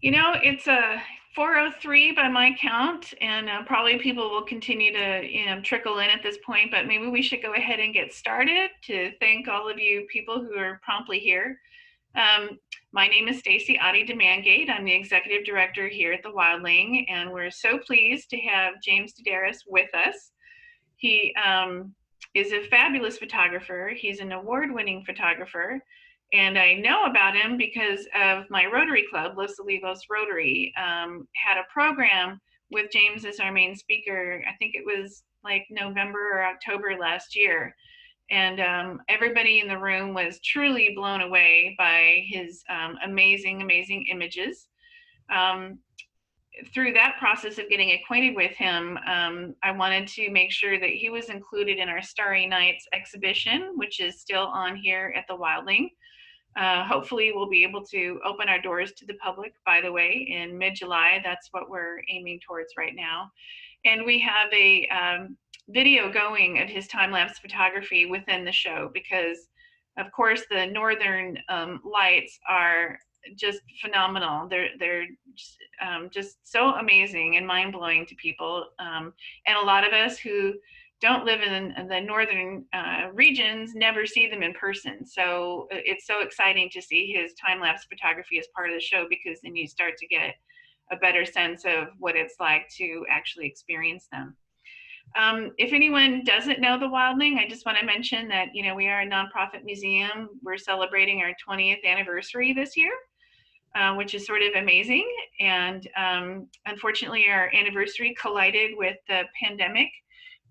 It's a 4:03 by my count, and probably people will continue to, trickle in at this point, but maybe we should go ahead and get started to thank all of you people who are promptly here. My name is Stacy Adi Demangate. I'm the executive director here at the Wildling, and we're so pleased to have James Studarus with us. He is a fabulous photographer. He's an award-winning photographer. And I know about him because of my Rotary Club, Los Olivos Rotary, had a program with James as our main speaker. I think it was like November or October last year. And everybody in the room was truly blown away by his amazing, amazing images. Through that process of getting acquainted with him, I wanted to make sure that he was included in our Starry Nights exhibition, which is still on here at the Wildling. Hopefully we'll be able to open our doors to the public, by the way, in mid-July. That's what we're aiming towards right now. And we have a video going of his time-lapse photography within the show because, of course, the northern lights are just phenomenal. They're just so amazing and mind-blowing to people. And a lot of us who don't live in the northern regions never see them in person. So it's so exciting to see his time-lapse photography as part of the show, because then you start to get a better sense of what it's like to actually experience them. If anyone doesn't know the Wildling, I just want to mention that, we are a nonprofit museum. We're celebrating our 20th anniversary this year, which is sort of amazing. And unfortunately, our anniversary collided with the pandemic,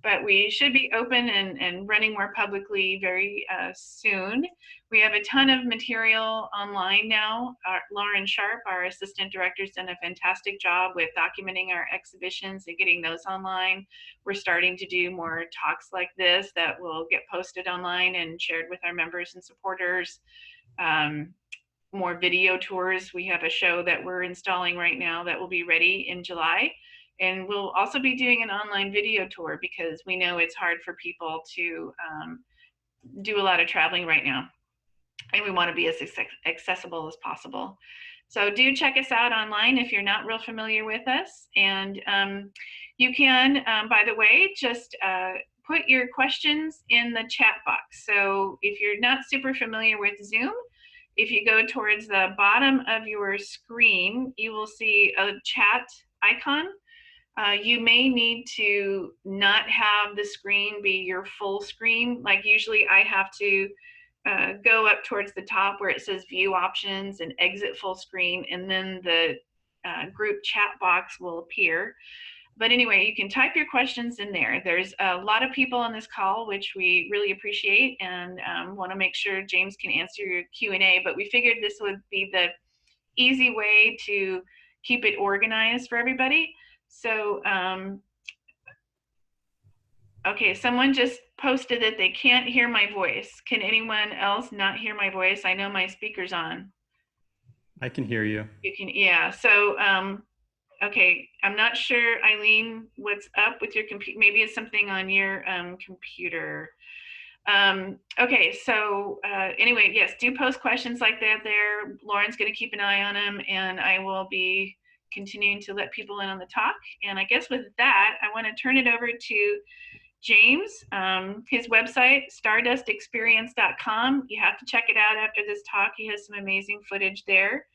but we should be open and running more publicly very soon. We have a ton of material online now. Lauren Sharp, our assistant director, has done a fantastic job with documenting our exhibitions and getting those online. We're starting to do more talks like this that will get posted online and shared with our members and supporters. More video tours. We have a show that we're installing right now that will be ready in July. And we'll also be doing an online video tour because we know it's hard for people to do a lot of traveling right now. And we want to be as accessible as possible. So do check us out online if you're not real familiar with us. And you can, by the way, just put your questions in the chat box. So if you're not super familiar with Zoom, if you go towards the bottom of your screen, you will see a chat icon. You may need to not have the screen be your full screen. Like usually I have to go up towards the top where it says view options and exit full screen, and then the group chat box will appear. But anyway, you can type your questions in there. There's a lot of people on this call, which we really appreciate, and want to make sure James can answer your Q&A, but we figured this would be the easy way to keep it organized for everybody. So, okay, someone just posted that they can't hear my voice. Can anyone else not hear my voice? I know my speaker's on. I can hear you. You can, yeah. So, okay, I'm not sure, Eileen, what's up with your computer. Maybe it's something on your computer. Okay, so anyway, yes, do post questions like that there. Lauren's going to keep an eye on them, and I will be continuing to let people in on the talk. And I guess with that, I want to turn it over to James. His website, stardustexperience.com. You have to check it out after this talk. He has some amazing footage there.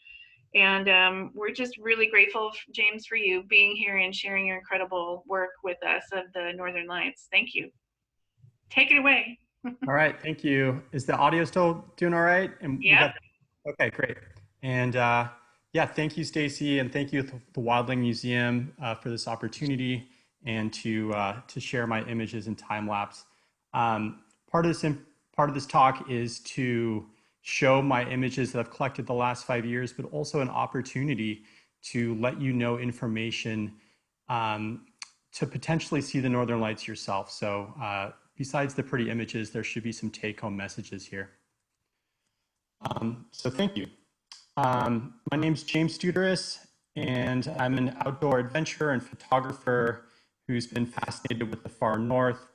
And we're just really grateful, James, for you being here and sharing your incredible work with us of the Northern Lights. Thank you. Take it away. All right, thank you. Is the audio still doing all right? And yeah. Okay, great. And yeah, thank you, Stacy, and thank you to the Wildling Museum for this opportunity and to share my images in time lapse. Part of this talk is to show my images that I've collected the last 5 years, but also an opportunity to let you know information to potentially see the Northern Lights yourself. So besides the pretty images, there should be some take-home messages here. So thank you. My name's James Studarus, and I'm an outdoor adventurer and photographer who's been fascinated with the far north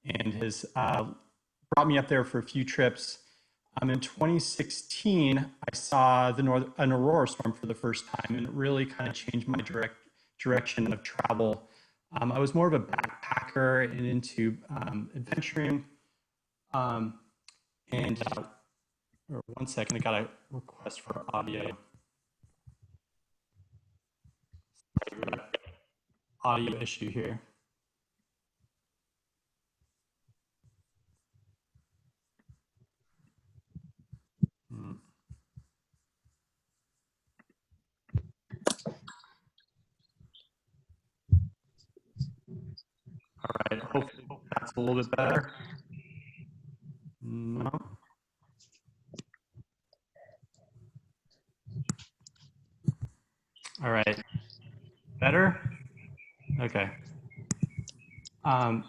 and has brought me up there for a few trips. In 2016, I saw an aurora storm for the first time, and it really kind of changed my direction of travel. I was more of a backpacker and into adventuring. Um, and or one second, I got a request for audio. Audio issue here. Hmm. All right, hopefully that's a little bit better. No. All right, better? Okay. Um,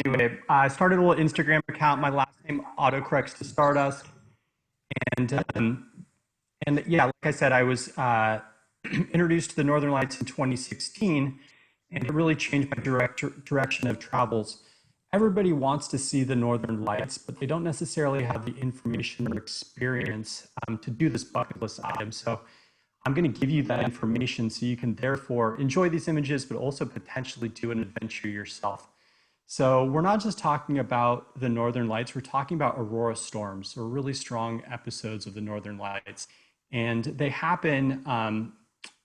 anyway, I started a little Instagram account. My last name autocorrects to Stardust. And, um, and yeah, like I said, I was introduced to the Northern Lights in 2016, and it really changed my direction of travels. Everybody wants to see the Northern Lights, but they don't necessarily have the information or experience to do this bucket list item. So I'm going to give you that information so you can therefore enjoy these images, but also potentially do an adventure yourself. So we're not just talking about the Northern Lights, we're talking about aurora storms, or really strong episodes of the Northern Lights. And they happen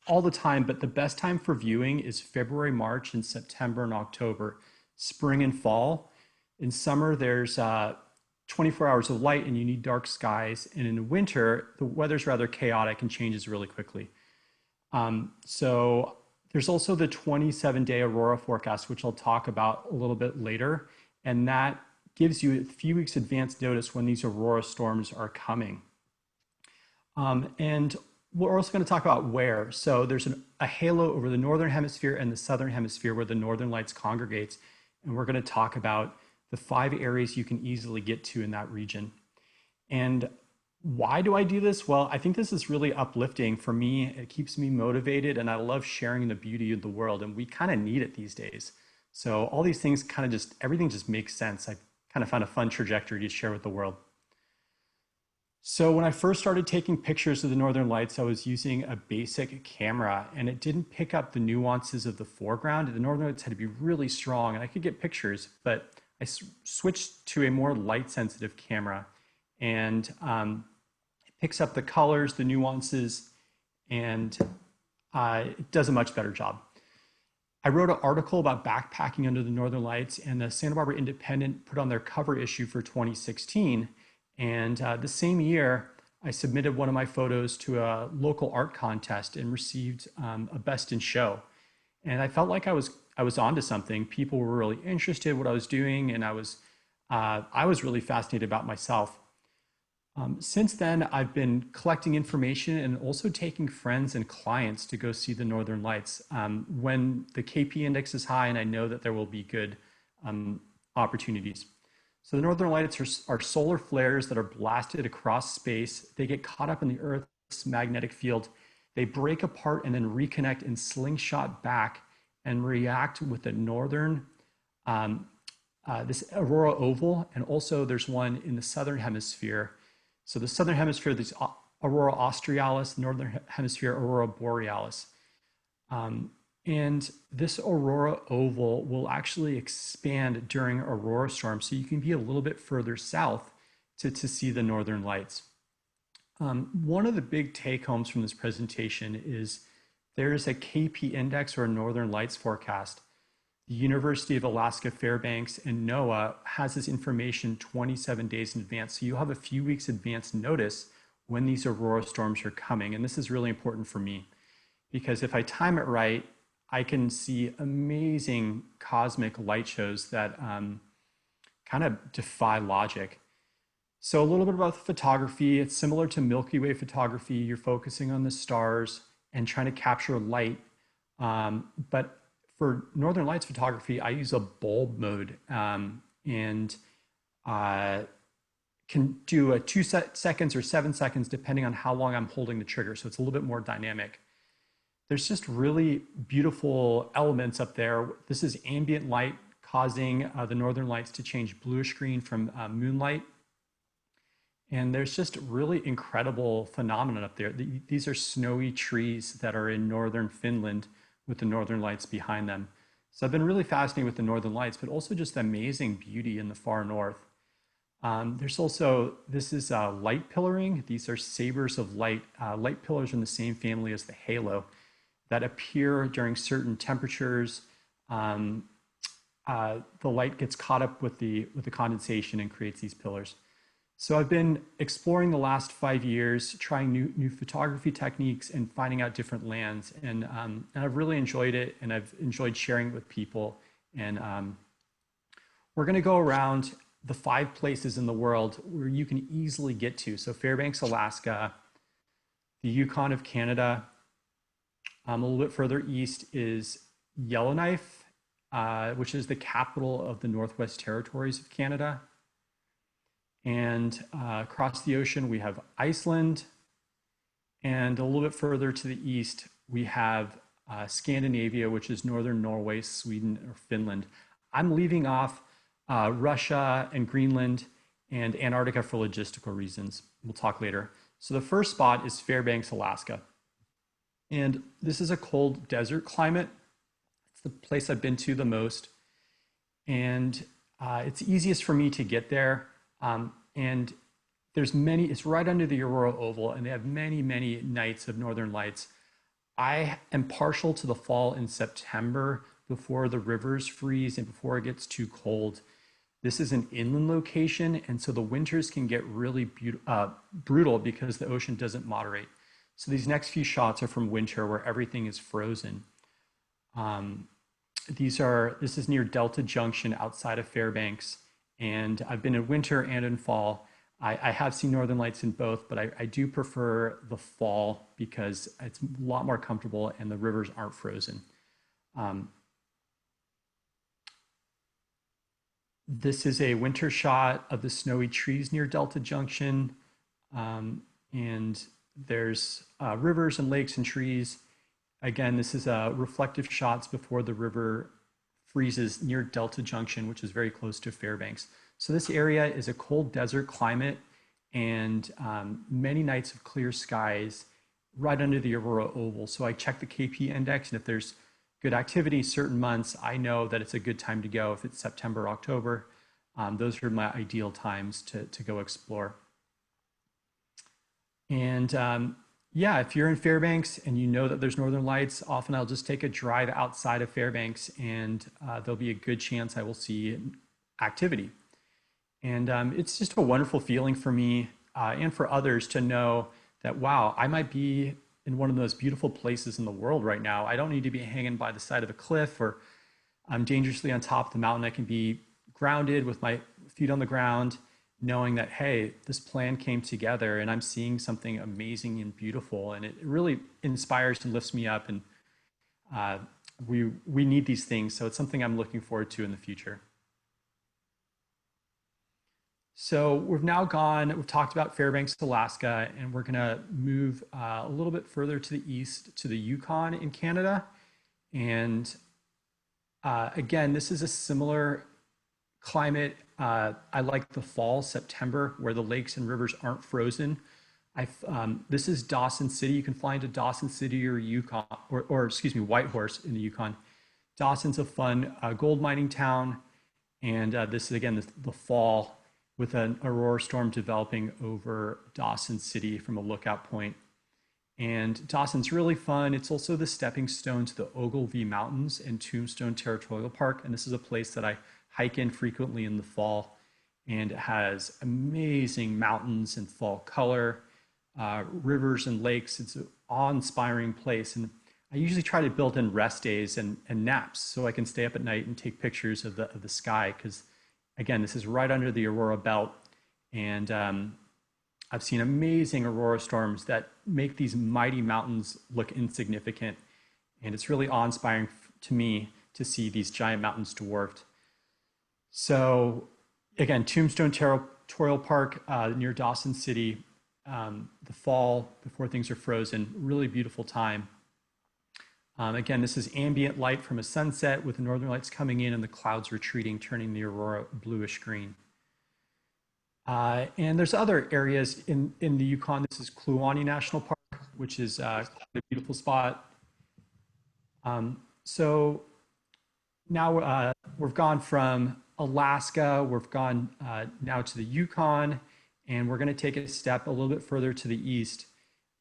all the time, but the best time for viewing is February, March, and September and October, spring and fall. In summer, there's 24 hours of light and you need dark skies. And in winter, the weather's rather chaotic and changes really quickly. So there's also the 27-day aurora forecast, which I'll talk about a little bit later. And that gives you a few weeks advance notice when these aurora storms are coming. And we're also going to talk about where. So there's a halo over the northern hemisphere and the southern hemisphere where the northern lights congregates. And we're going to talk about the 5 areas you can easily get to in that region. And why do I do this? Well, I think this is really uplifting for me. It keeps me motivated, and I love sharing the beauty of the world. And we kind of need it these days. So all these things kind of just, everything just makes sense. I kind of found a fun trajectory to share with the world. So when I first started taking pictures of the Northern Lights, I was using a basic camera, and it didn't pick up the nuances of the foreground. The Northern Lights had to be really strong, and I could get pictures, but I switched to a more light-sensitive camera, and it picks up the colors, the nuances, and it does a much better job. I wrote an article about backpacking under the Northern Lights, and the Santa Barbara Independent put on their cover issue for 2016. And the same year, I submitted one of my photos to a local art contest and received a best in show. And I felt like I was onto something. People were really interested in what I was doing, and I was really fascinated about myself. Since then, I've been collecting information and also taking friends and clients to go see the Northern Lights when the KP index is high and I know that there will be good opportunities. So the Northern Lights are solar flares that are blasted across space. They get caught up in the Earth's magnetic field. They break apart and then reconnect and slingshot back and react with the northern, this aurora oval, and also there's one in the southern hemisphere. So the southern hemisphere, there's aurora australis, northern hemisphere, aurora borealis. And this aurora oval will actually expand during aurora storms, so you can be a little bit further south to see the Northern Lights. One of the big take homes from this presentation is there is a KP index or a Northern Lights forecast. The University of Alaska Fairbanks and NOAA has this information 27 days in advance, so you'll have a few weeks advance notice when these aurora storms are coming. And this is really important for me because if I time it right, I can see amazing cosmic light shows that kind of defy logic. So a little bit about the photography. It's similar to Milky Way photography. You're focusing on the stars and trying to capture light. But for Northern Lights photography, I use a bulb mode and can do a 2 seconds or 7 seconds depending on how long I'm holding the trigger. So it's a little bit more dynamic. There's just really beautiful elements up there. This is ambient light causing the northern lights to change bluish green from moonlight. And there's just really incredible phenomenon up there. These are snowy trees that are in northern Finland with the northern lights behind them. So I've been really fascinated with the northern lights, but also just the amazing beauty in the far north. There's also, this is light pillaring. These are sabers of light. Light pillars are in the same family as the halo that appear during certain temperatures. The light gets caught up with the condensation and creates these pillars. So I've been exploring the last 5 years, trying new photography techniques and finding out different lands. And I've really enjoyed it, and I've enjoyed sharing it with people. And we're going to go around the 5 places in the world where you can easily get to. So Fairbanks, Alaska, the Yukon of Canada. A little bit further east is Yellowknife, which is the capital of the Northwest Territories of Canada. And across the ocean, we have Iceland. And a little bit further to the east, we have Scandinavia, which is northern Norway, Sweden, or Finland. I'm leaving off Russia and Greenland and Antarctica for logistical reasons. We'll talk later. So the first spot is Fairbanks, Alaska. And this is a cold desert climate. It's the place I've been to the most. And it's easiest for me to get there. And there's many, it's right under the Aurora Oval, and they have many, many nights of northern lights. I am partial to the fall in September before the rivers freeze and before it gets too cold. This is an inland location, and so the winters can get really brutal because the ocean doesn't moderate. So these next few shots are from winter where everything is frozen. This is near Delta Junction outside of Fairbanks. And I've been in winter and in fall. I have seen northern lights in both, but I do prefer the fall because it's a lot more comfortable and the rivers aren't frozen. This is a winter shot of the snowy trees near Delta Junction. And there's rivers and lakes and trees. Again, this is reflective shots before the river freezes near Delta Junction, which is very close to Fairbanks. So this area is a cold desert climate and many nights of clear skies right under the Aurora Oval. So I check the KP index, and if there's good activity certain months, I know that it's a good time to go. If it's September, October, those are my ideal times to go explore. And yeah, if you're in Fairbanks and you know that there's northern lights, often I'll just take a drive outside of Fairbanks, and there'll be a good chance I will see activity. And it's just a wonderful feeling for me and for others to know that, wow, I might be in one of those beautiful places in the world right now. I don't need to be hanging by the side of a cliff, or I'm dangerously on top of the mountain. I can be grounded with my feet on the ground, knowing that, hey, this plan came together and I'm seeing something amazing and beautiful. And it really inspires and lifts me up. And we need these things. So it's something I'm looking forward to in the future. So we've talked about Fairbanks, Alaska, and we're gonna move a little bit further to the east to the Yukon in Canada. And again, this is a similar climate. I like the fall, September, where the lakes and rivers aren't frozen. This is Dawson City. You can fly into Dawson City or Yukon, or excuse me, Whitehorse in the Yukon. Dawson's a fun gold mining town. And this is, again, the fall with an aurora storm developing over Dawson City from a lookout point. And Dawson's really fun. It's also the stepping stone to the Ogilvie Mountains and Tombstone Territorial Park. And this is a place that I hike in frequently in the fall. And it has amazing mountains and fall color, rivers and lakes. It's an awe-inspiring place. And I usually try to build in rest days and naps so I can stay up at night and take pictures of the sky, because again, this is right under the aurora belt. And I've seen amazing aurora storms that make these mighty mountains look insignificant. And it's really awe-inspiring to me to see these giant mountains dwarfed. So again, Tombstone Territorial Park near Dawson City, the fall before things are frozen, really beautiful time. Again, this is ambient light from a sunset with the northern lights coming in and the clouds retreating, turning the aurora bluish green. And there's other areas in the Yukon. This is Kluane National Park, which is a beautiful spot. So now we've gone from Alaska, we've gone now to the Yukon, and we're going to take a step a little bit further to the east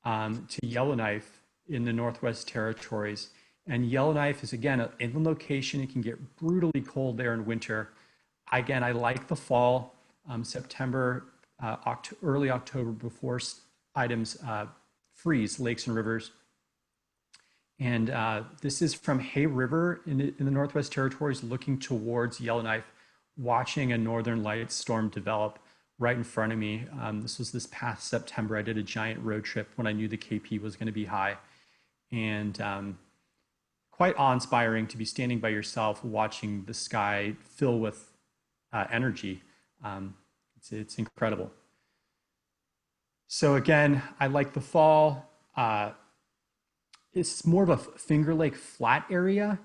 to Yellowknife in the Northwest Territories. And Yellowknife is, again, an inland location. It can get brutally cold there in winter. Again, I like the fall, September, early October, before items freeze, lakes and rivers. And this is from Hay River in the Northwest Territories, looking towards Yellowknife, watching a northern lights storm develop right in front of me. This was this past September. I did a giant road trip when I knew the KP was going to be high. And quite awe-inspiring to be standing by yourself, watching the sky fill with energy. It's incredible. So again, I like the fall. It's more of a Finger Lake flat area.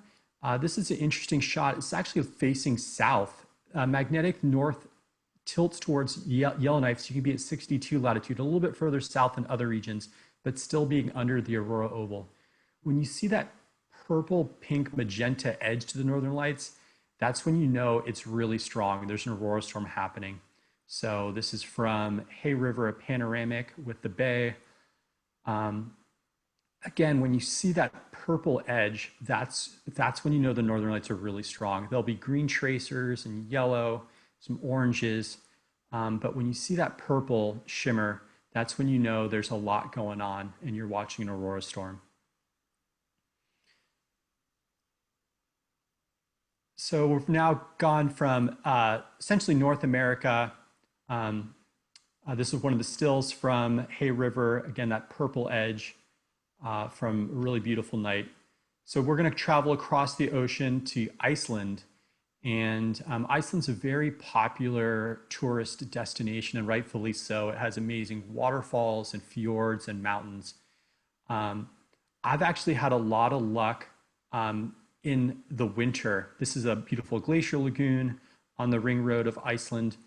This is an interesting shot. It's actually facing south. Magnetic north tilts towards Yellowknife, so you can be at 62 latitude, a little bit further south than other regions, but still being under the aurora oval. When you see that purple, pink, magenta edge to the northern lights, that's when you know it's really strong. There's an aurora storm happening. So this is from Hay River, a panoramic with the bay. Again, when you see that purple edge, that's when you know the northern lights are really strong. There'll be green tracers and yellow, some oranges. But when you see that purple shimmer, that's when you know there's a lot going on and you're watching an aurora storm. So we've now gone from essentially North America. This is one of the stills from Hay River. Again, that purple edge from a really beautiful night. So we're going to travel across the ocean to Iceland. And Iceland's a very popular tourist destination, and rightfully so. It has amazing waterfalls and fjords and mountains. I've actually had a lot of luck in the winter. This is a beautiful glacier lagoon on the ring road of Iceland.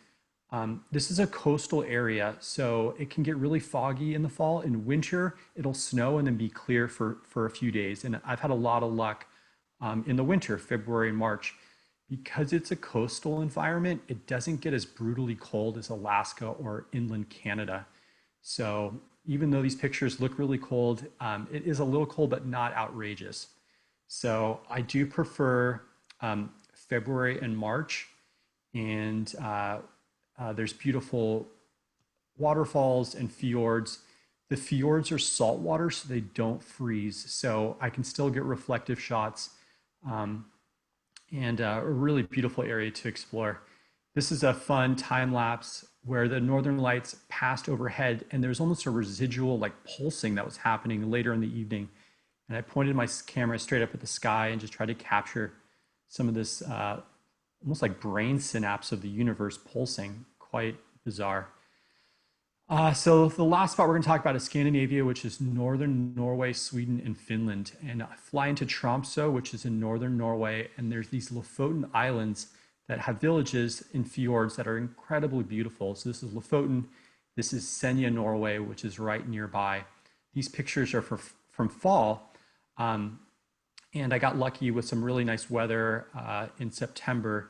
This is a coastal area, so it can get really foggy in the fall. In winter, it'll snow and then be clear for a few days. And I've had a lot of luck in the winter, February and March. Because it's a coastal environment, it doesn't get as brutally cold as Alaska or inland Canada. So even though these pictures look really cold, it is a little cold, but not outrageous. So I do prefer February and March, and there's beautiful waterfalls and fjords. The fjords are saltwater, so they don't freeze. So I can still get reflective shots. And a really beautiful area to explore. This is a fun time lapse where the northern lights passed overhead and there's almost a residual like pulsing that was happening later in the evening. And I pointed my camera straight up at the sky and just tried to capture some of this almost like brain synapse of the universe pulsing. Quite bizarre. So the last spot we're going to talk about is Scandinavia, which is northern Norway, Sweden, and Finland. And I fly into Tromsø, which is in northern Norway, and there's these Lofoten Islands that have villages in fjords that are incredibly beautiful. So this is Lofoten. This is Senja, Norway, which is right nearby. These pictures are from fall, and I got lucky with some really nice weather in September.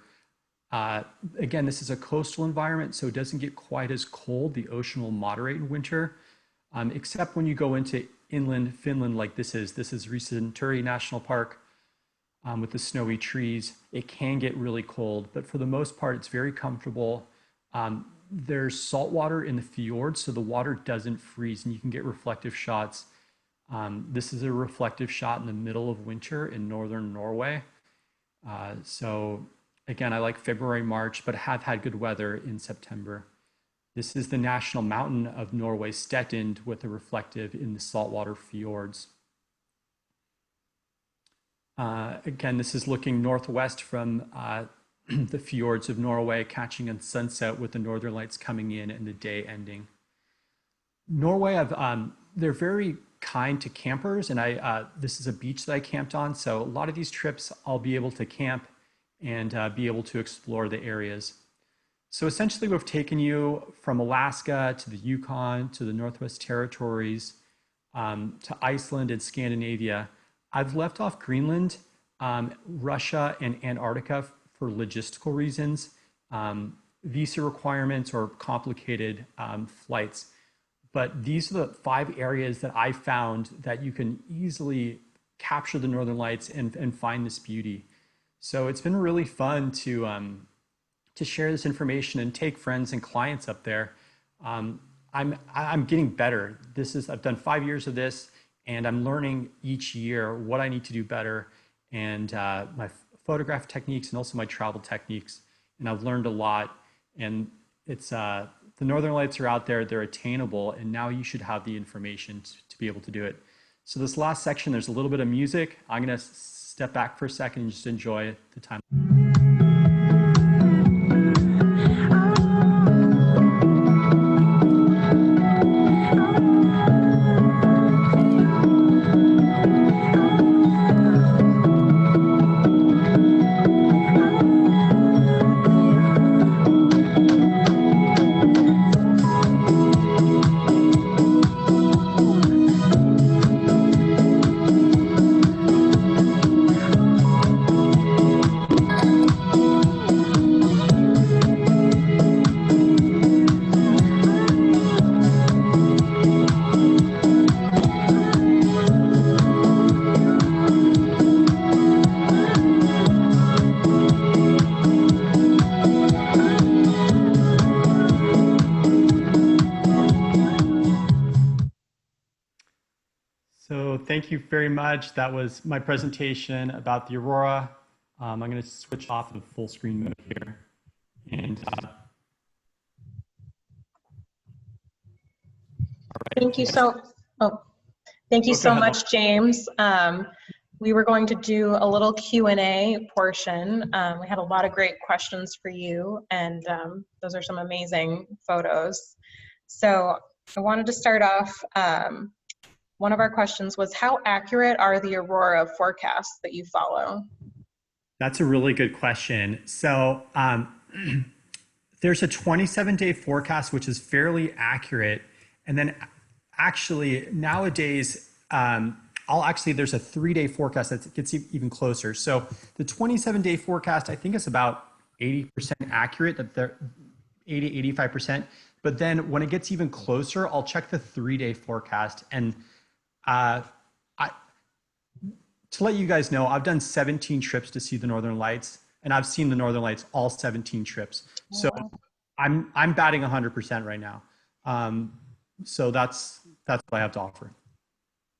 Again, this is a coastal environment, so it doesn't get quite as cold. The ocean will moderate in winter, except when you go into inland Finland like this is. This is Residing National Park with the snowy trees. It can get really cold, but for the most part, it's very comfortable. There's salt water in the fjords, so the water doesn't freeze, and you can get reflective shots. This is a reflective shot in the middle of winter in northern Norway. Again, I like February, March, but have had good weather in September. This is the national mountain of Norway, Stettin, with a reflective in the saltwater fjords. Again, this is looking northwest from the fjords of Norway, catching a sunset with the northern lights coming in and the day ending. Norway, they're very kind to campers, and this is a beach that I camped on. So a lot of these trips, I'll be able to camp and be able to explore the areas. So essentially, we've taken you from Alaska to the Yukon to the Northwest Territories to Iceland and Scandinavia. I've left off Greenland, Russia, and Antarctica for logistical reasons, visa requirements, or complicated flights. But these are the 5 areas that I found that you can easily capture the Northern Lights and find this beauty. So it's been really fun to share this information and take friends and clients up there. I'm getting better. I've done 5 years of this, and I'm learning each year what I need to do better, and my photograph techniques and also my travel techniques. And I've learned a lot. And it's the Northern Lights are out there, they're attainable, and now you should have the information to be able to do it. So this last section, there's a little bit of music. I'm going to step back for a second and just enjoy the time. So thank you very much. That was my presentation about the Aurora. I'm going to switch off of full screen mode here. And thank you so. Oh, thank you so much, James. We were going to do a little Q&A portion. We had a lot of great questions for you, and those are some amazing photos. So I wanted to start off. One of our questions was, how accurate are the Aurora forecasts that you follow? That's a really good question. So there's a 27-day forecast, which is fairly accurate. And then actually nowadays, there's a 3-day forecast that gets even closer. So the 27-day forecast, I think is about 80% accurate, that they're 80, 85%. But then when it gets even closer, I'll check the 3-day forecast. And to let you guys know, I've done 17 trips to see the Northern Lights, and I've seen the Northern Lights all 17 trips. So I'm batting 100% right now. So that's what I have to offer.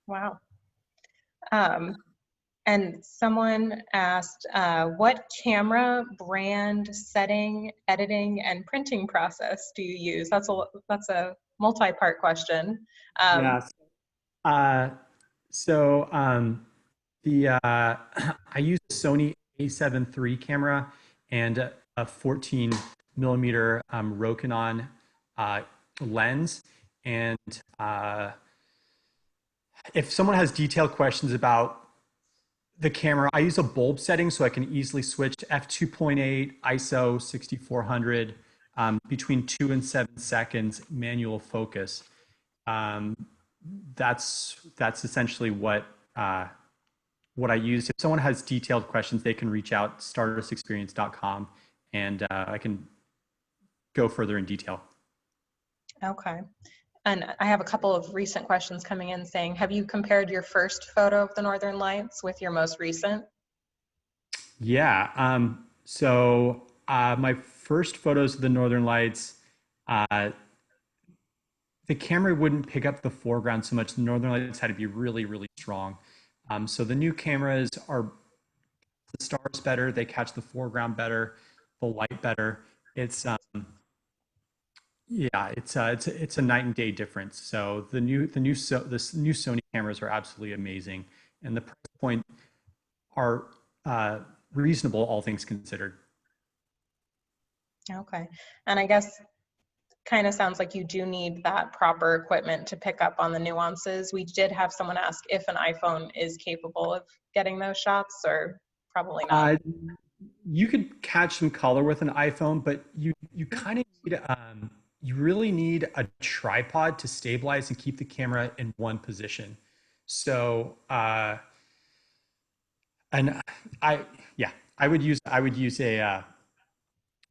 Wow. And someone asked, what camera, brand, setting, editing, and printing process do you use? That's a multi-part question. Yes. I use a Sony A7 III camera and a 14 millimeter Rokinon lens. And if someone has detailed questions about the camera, I use a bulb setting so I can easily switch to f2.8, ISO 6400, between 2 and 7 seconds manual focus. That's essentially what I use. If someone has detailed questions, they can reach out stardustexperience.com, and I can go further in detail. Okay. And I have a couple of recent questions coming in saying, have you compared your first photo of the Northern Lights with your most recent? Yeah. My first photos of the Northern Lights, the camera wouldn't pick up the foreground so much. The Northern Lights had to be really, really strong. So the new cameras are the stars better. They catch the foreground better, the light better. It's a night and day difference. So the new Sony cameras are absolutely amazing, and the price point are reasonable, all things considered. Okay. And I guess kind of sounds like you do need that proper equipment to pick up on the nuances. We did have someone ask if an iPhone is capable of getting those shots, or probably not. You could catch some color with an iPhone, but you kind of need you really need a tripod to stabilize and keep the camera in one position. So and I yeah, I would use a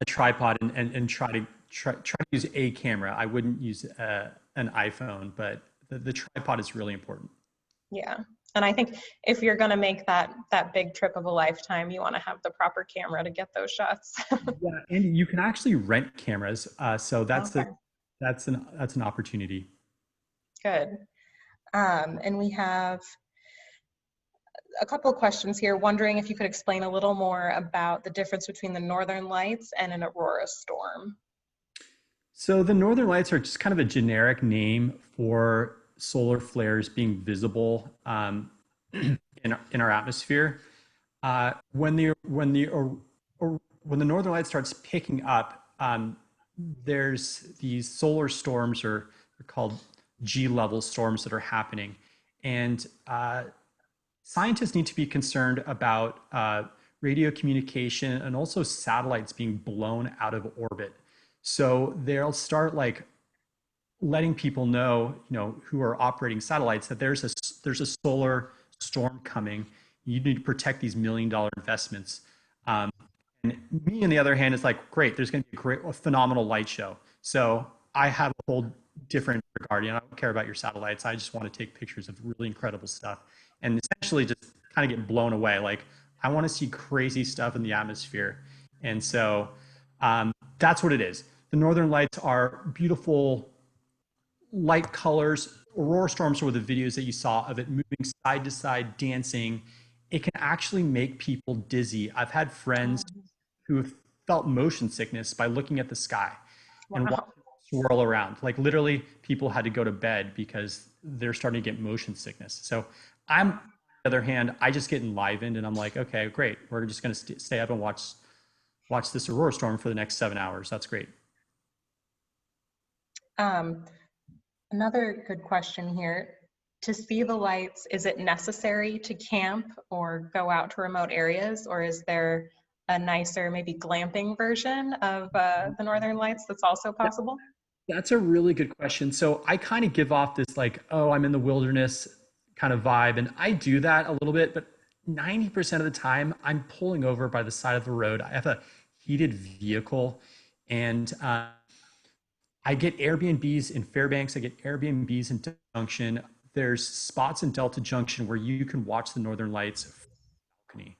tripod and try to use a camera. I wouldn't use an iPhone, but the tripod is really important. Yeah. And I think if you're going to make that big trip of a lifetime, you want to have the proper camera to get those shots. Yeah, and you can actually rent cameras, so Okay, that's an opportunity. good. And we have a couple of questions here, wondering if you could explain a little more about the difference between the northern lights and an aurora storm. So the northern lights are just kind of a generic name for solar flares being visible in our atmosphere. When the northern lights starts picking up, there's these solar storms, or they're called G-level storms, that are happening, and scientists need to be concerned about radio communication and also satellites being blown out of orbit. So they'll start like letting people know, who are operating satellites, that there's a solar storm coming. You need to protect these $1 million investments. And me, on the other hand, is like, great, there's going to be a phenomenal light show. So I have a whole different regard. I don't care about your satellites. I just want to take pictures of really incredible stuff and essentially just kind of get blown away. Like, I want to see crazy stuff in the atmosphere. And so that's what it is. The northern lights are beautiful light colors. Aurora storms were the videos that you saw of it moving side to side, dancing. It can actually make people dizzy. I've had friends who have felt motion sickness by looking at the sky and Wow. watching it swirl around. Like, literally, people had to go to bed because they're starting to get motion sickness. So on the other hand, I just get enlivened, and I'm like, okay, great. We're just going to stay up and watch this aurora storm for the next 7 hours. That's great. Another good question here. To see the lights, is it necessary to camp or go out to remote areas, or is there a nicer, maybe glamping version of the northern lights that's also possible? That's a really good question. So I kind of give off this like, oh, I'm in the wilderness kind of vibe. And I do that a little bit, but 90% of the time I'm pulling over by the side of the road. I have a heated vehicle, and I get Airbnbs in Fairbanks. I get Airbnbs in Junction. There's spots in Delta Junction where you can watch the northern lights from the balcony.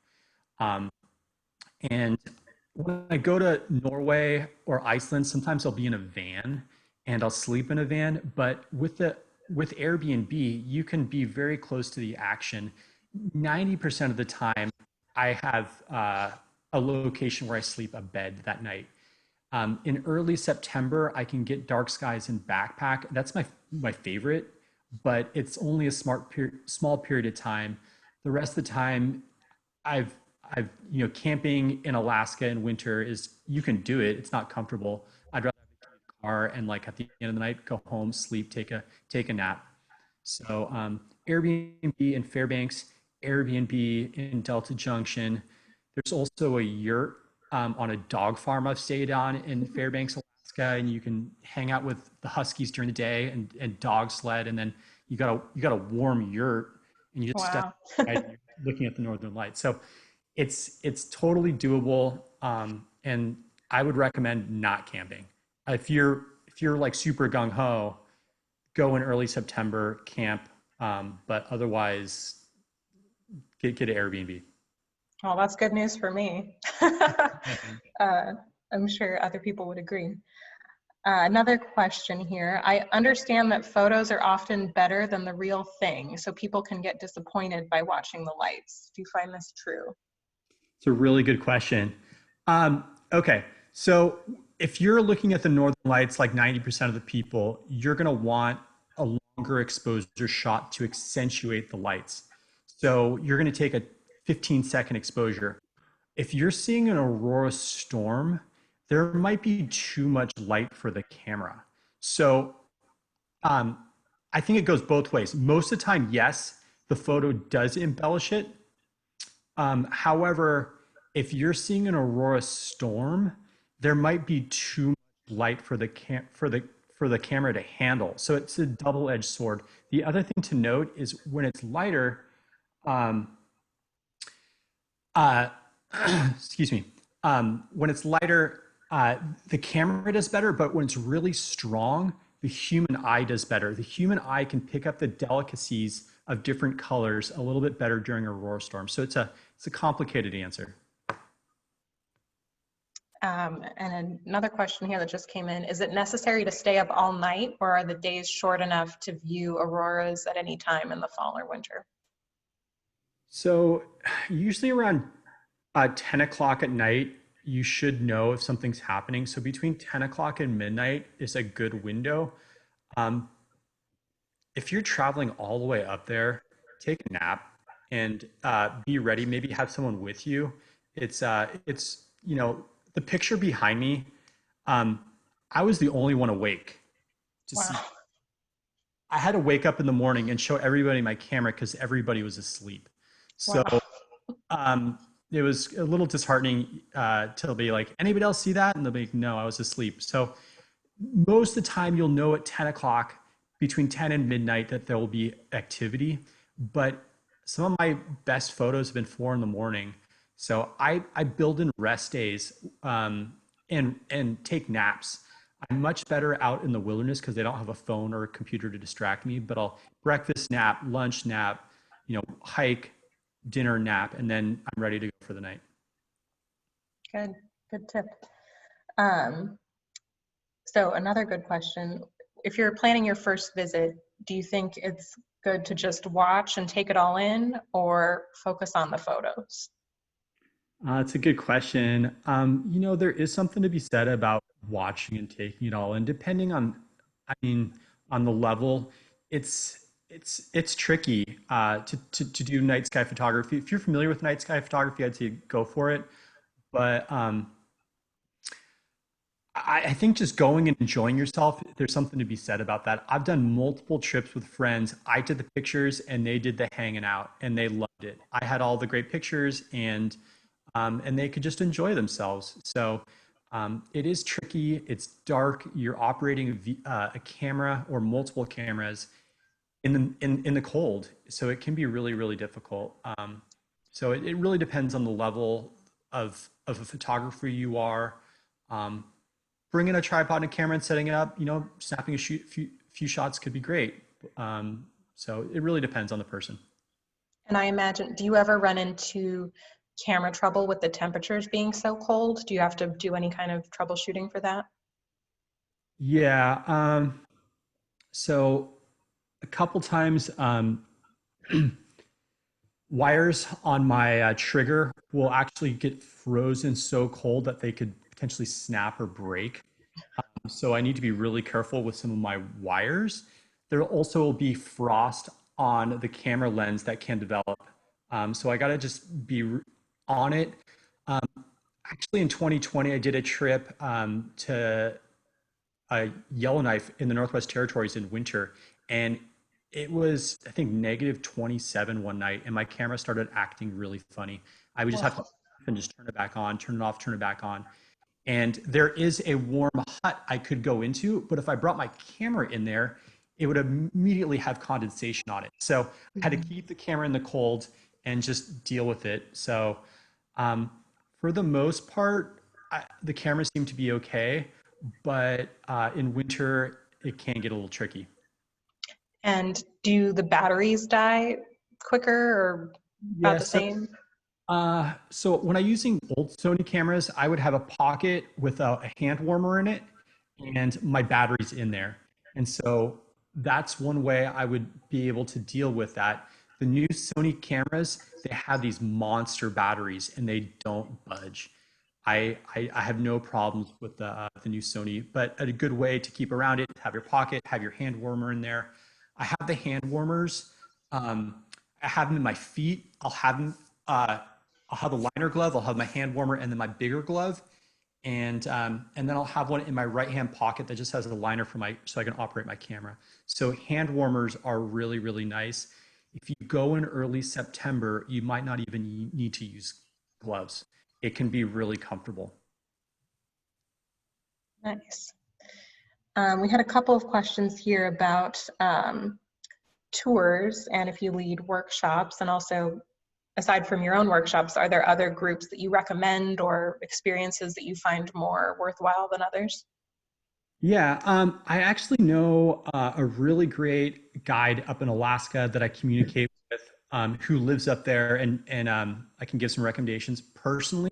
Um, and when I go to Norway or Iceland, sometimes I'll be in a van and I'll sleep in a van. But with Airbnb, you can be very close to the action. 90% of the time, I have a location where I sleep a bed that night. In early September, I can get dark skies in backpack. That's my favorite, but it's only a small period of time. The rest of the time, I've camping in Alaska in winter is, you can do it. It's not comfortable. I'd rather have a car and, like, at the end of the night, go home, sleep, take a nap. So Airbnb in Fairbanks, Airbnb in Delta Junction. There's also a yurt on a dog farm I've stayed on in Fairbanks, Alaska, and you can hang out with the huskies during the day and dog sled, and then you got a warm yurt, and you just step Wow. outside and you're looking at the northern lights. So it's totally doable, and I would recommend not camping. If you're like super gung ho, go in early September, camp, but otherwise get an Airbnb. Well, that's good news for me. I'm sure other people would agree. Another question here. I understand that photos are often better than the real thing, so people can get disappointed by watching the lights. Do you find this true? It's a really good question. Okay, so if you're looking at the northern lights, like 90% of the people, you're going to want a longer exposure shot to accentuate the lights. So you're going to take a 15-second exposure. If you're seeing an aurora storm, there might be too much light for the camera. So um, I think it goes both ways. Most of the time, yes, the photo does embellish it. However, if you're seeing an aurora storm, there might be too much light for the camera to handle. So it's a double-edged sword. The other thing to note is when it's lighter, um, uh, excuse me, when it's lighter, the camera does better, but when it's really strong, the human eye does better. The human eye can pick up the delicacies of different colors a little bit better during a aurora storm. So it's a complicated answer. And another question here that just came in, is it necessary to stay up all night, or are the days short enough to view auroras at any time in the fall or winter? So usually around 10 o'clock at night, you should know if something's happening. So between 10 o'clock and midnight is a good window. Um, if you're traveling all the way up there, take a nap and be ready. Maybe have someone with you. It's the picture behind me. Um, I was the only one awake to see. Wow. I had to wake up in the morning and show everybody my camera because everybody was asleep. So Wow. it was a little disheartening to be like, anybody else see that? And they'll be like, no, I was asleep. So most of the time you'll know at 10 o'clock, between 10 and midnight, that there will be activity. But some of my best photos have been 4 in the morning. So I build in rest days and take naps. I'm much better out in the wilderness because they don't have a phone or a computer to distract me, but I'll breakfast nap, lunch nap, hike, dinner nap, and then I'm ready to go for the night. Good tip. So another good question, if you're planning your first visit, do you think it's good to just watch and take it all in, or focus on the photos? It's a good question. There is something to be said about watching and taking it all in, depending on, I mean, on the level. It's tricky to do night sky photography. If you're familiar with night sky photography, I'd say go for it. But I think just going and enjoying yourself, there's something to be said about that. I've done multiple trips with friends. I did the pictures and they did the hanging out, and they loved it. I had all the great pictures, and they could just enjoy themselves. So it is tricky. It's dark. You're operating a camera or multiple cameras in the cold, so it can be really, really difficult. So it really depends on the level of a photographer you are. Bringing a tripod and a camera and setting it up, snapping a few shots could be great. So it really depends on the person. And I imagine, do you ever run into camera trouble with the temperatures being so cold? Do you have to do any kind of troubleshooting for that? Yeah. So a couple times, wires on my trigger will actually get frozen so cold that they could potentially snap or break. So I need to be really careful with some of my wires. There also will be frost on the camera lens that can develop. So I got to just be on it. Actually, in 2020, I did a trip to Yellowknife in the Northwest Territories in winter, and it was, I think, negative 27 one night, and my camera started acting really funny. I would just have to and just turn it back on, turn it off, turn it back on. And there is a warm hut I could go into, but if I brought my camera in there, it would immediately have condensation on it. So I had to keep the camera in the cold and just deal with it. So for the most part, the cameras seem to be okay, but in winter, it can get a little tricky. And do the batteries die quicker or about Yeah, the same? so when I'm using old Sony cameras, I would have a pocket with a hand warmer in it and my batteries in there. And so that's one way I would be able to deal with that. The new Sony cameras, they have these monster batteries and they don't budge. I have no problems with the new Sony, but a good way to keep around it, have your pocket, have your hand warmer in there. I have the hand warmers. I have them in my feet. I'll have them. I'll have a liner glove. I'll have my hand warmer and then my bigger glove. and then I'll have one in my right hand pocket that just has a liner for so I can operate my camera. So hand warmers are really, really nice. If you go in early September, you might not even need to use gloves. It can be really comfortable. Nice. We had a couple of questions here about tours and if you lead workshops, and also aside from your own workshops, are there other groups that you recommend or experiences that you find more worthwhile than others? Yeah, I actually know a really great guide up in Alaska that I communicate with, who lives up there, and I can give some recommendations. Personally,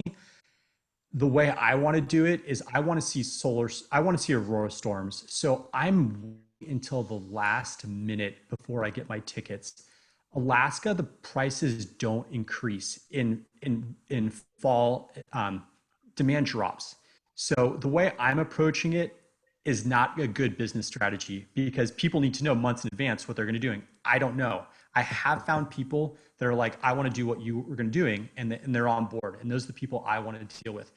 the way I want to do it is I want to see aurora storms. So I'm until the last minute before I get my tickets. Alaska, the prices don't increase in fall. Demand drops. So the way I'm approaching it is not a good business strategy because people need to know months in advance what they're going to be doing. I don't know. I have found people that are like, I want to do what you were going to be doing, and they're on board. And those are the people I want to deal with.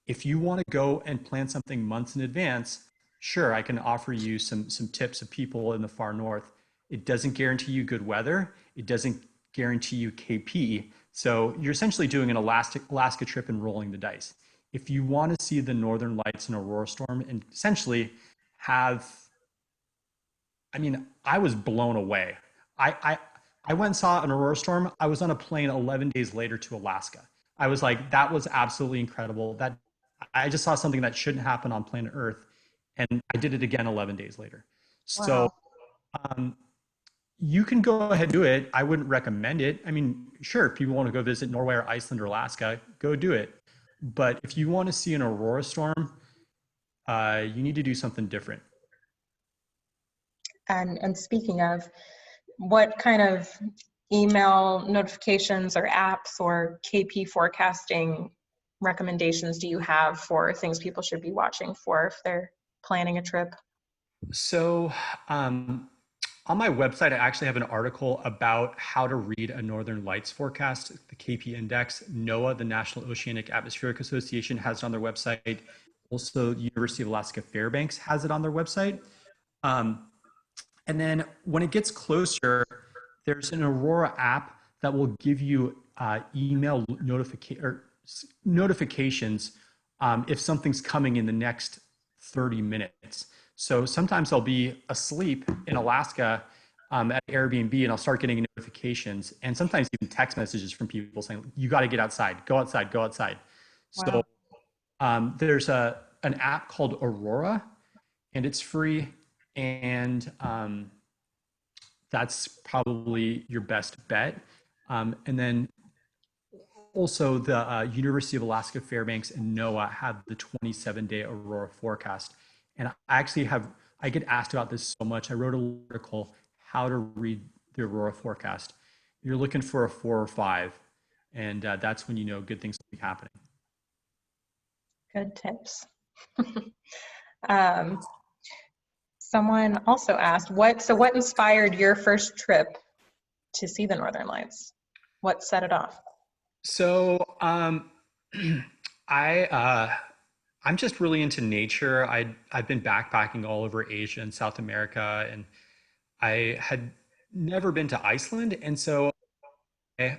If you want to go and plan something months in advance, sure, I can offer you some tips of people in the far north. It doesn't guarantee you good weather. It doesn't guarantee you KP. So you're essentially doing an Alaska trip and rolling the dice. If you want to see the northern lights and aurora storm and essentially have, I mean, I was blown away. I, I, I went and saw an aurora storm. I was on a plane 11 days later to Alaska. I was like, that was absolutely incredible. That I just saw something that shouldn't happen on planet Earth, and I did it again 11 days later. So Wow. um, you can go ahead and do it. I wouldn't recommend it. I mean, sure, if people want to go visit Norway or Iceland or Alaska, go do it. But if you want to see an aurora storm, you need to do something different. And speaking of, what kind of email notifications or apps or KP forecasting recommendations do you have for things people should be watching for if they're planning a trip? So, um, on my website, I actually have an article about how to read a Northern Lights forecast, the KP index. NOAA, the National Oceanic Atmospheric Association, has it on their website. Also, University of Alaska Fairbanks has it on their website. Um, and then when it gets closer, there's an Aurora app that will give you email notifications if something's coming in the next 30 minutes. So sometimes I'll be asleep in Alaska at Airbnb and I'll start getting notifications and sometimes even text messages from people saying, you got to get outside, go outside, go outside. So Wow. there's an app called Aurora and it's free. And that's probably your best bet. And then also the University of Alaska Fairbanks and NOAA have the 27-day aurora forecast. And I get asked about this so much. I wrote an article, how to read the aurora forecast. You're looking for a 4 or 5, and that's when you know good things will be happening. Good tips. um, Someone also asked, what inspired your first trip to see the Northern Lights? What set it off? So I I'm just really into nature. I've been backpacking all over Asia and South America, and I had never been to Iceland, and so I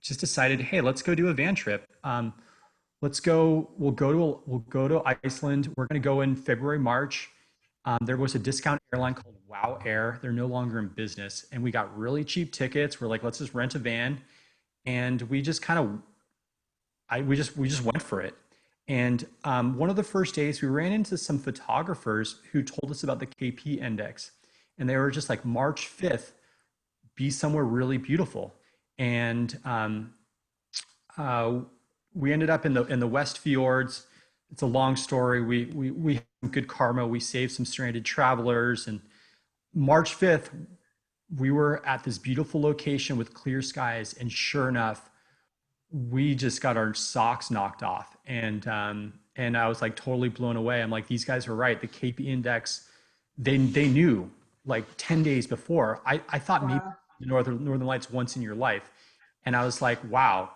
just decided, hey, let's go do a van trip. Let's go. We'll go to Iceland. We're going to go in February, March. There was a discount airline called Wow Air. They're no longer in business, and we got really cheap tickets. We're like, let's just rent a van, and we just kind of we just went for it. And one of the first days, we ran into some photographers who told us about the KP index, and they were just like, March 5th, be somewhere really beautiful. And uh, we ended up in the West Fjords. It's a long story. We had some good karma. We saved some stranded travelers, and March 5th, we were at this beautiful location with clear skies, and sure enough, we just got our socks knocked off, and I was like totally blown away. I'm like, these guys were right. The KP index, they knew like 10 days before. I thought maybe Wow. the Northern Lights once in your life, and I was like, wow.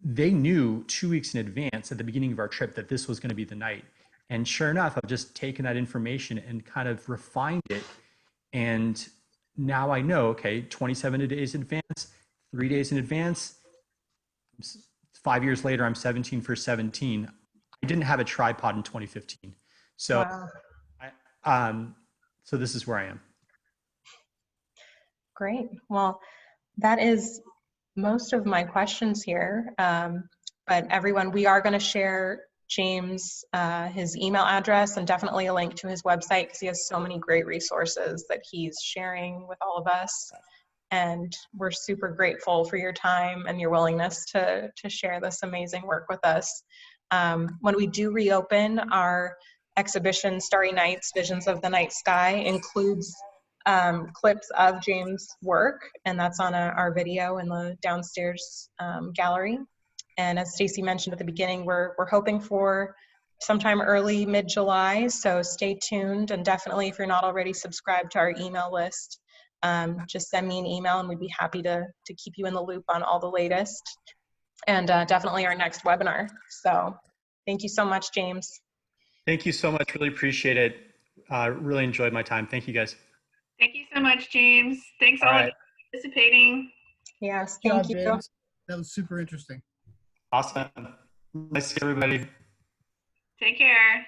they knew 2 weeks in advance at the beginning of our trip that this was going to be the night. And sure enough, I've just taken that information and kind of refined it. And now I know, okay, 27 days in advance, 3 days in advance, 5 years later, I'm 17 for 17. I didn't have a tripod in 2015. So, Wow. so this is where I am. Great. Well, that is most of my questions here. But everyone, we are going to share James, his email address, and definitely a link to his website, because he has so many great resources that he's sharing with all of us. And we're super grateful for your time and your willingness to share this amazing work with us. When we do reopen, our exhibition, Starry Nights, Visions of the Night Sky, includes clips of James' work, and that's on our video in the downstairs gallery. And as Stacy mentioned at the beginning, we're hoping for sometime early mid-July, so stay tuned. And definitely, if you're not already subscribed to our email list, just send me an email and we'd be happy to keep you in the loop on all the latest. And definitely our next webinar. So thank you so much, James. Thank you so much. Really appreciate it. Really enjoyed my time. Thank you, guys. Thank you so much, James. Thanks all of you for participating. Yes, Good thank job, you. James. That was super interesting. Awesome. Nice to see everybody. Take care.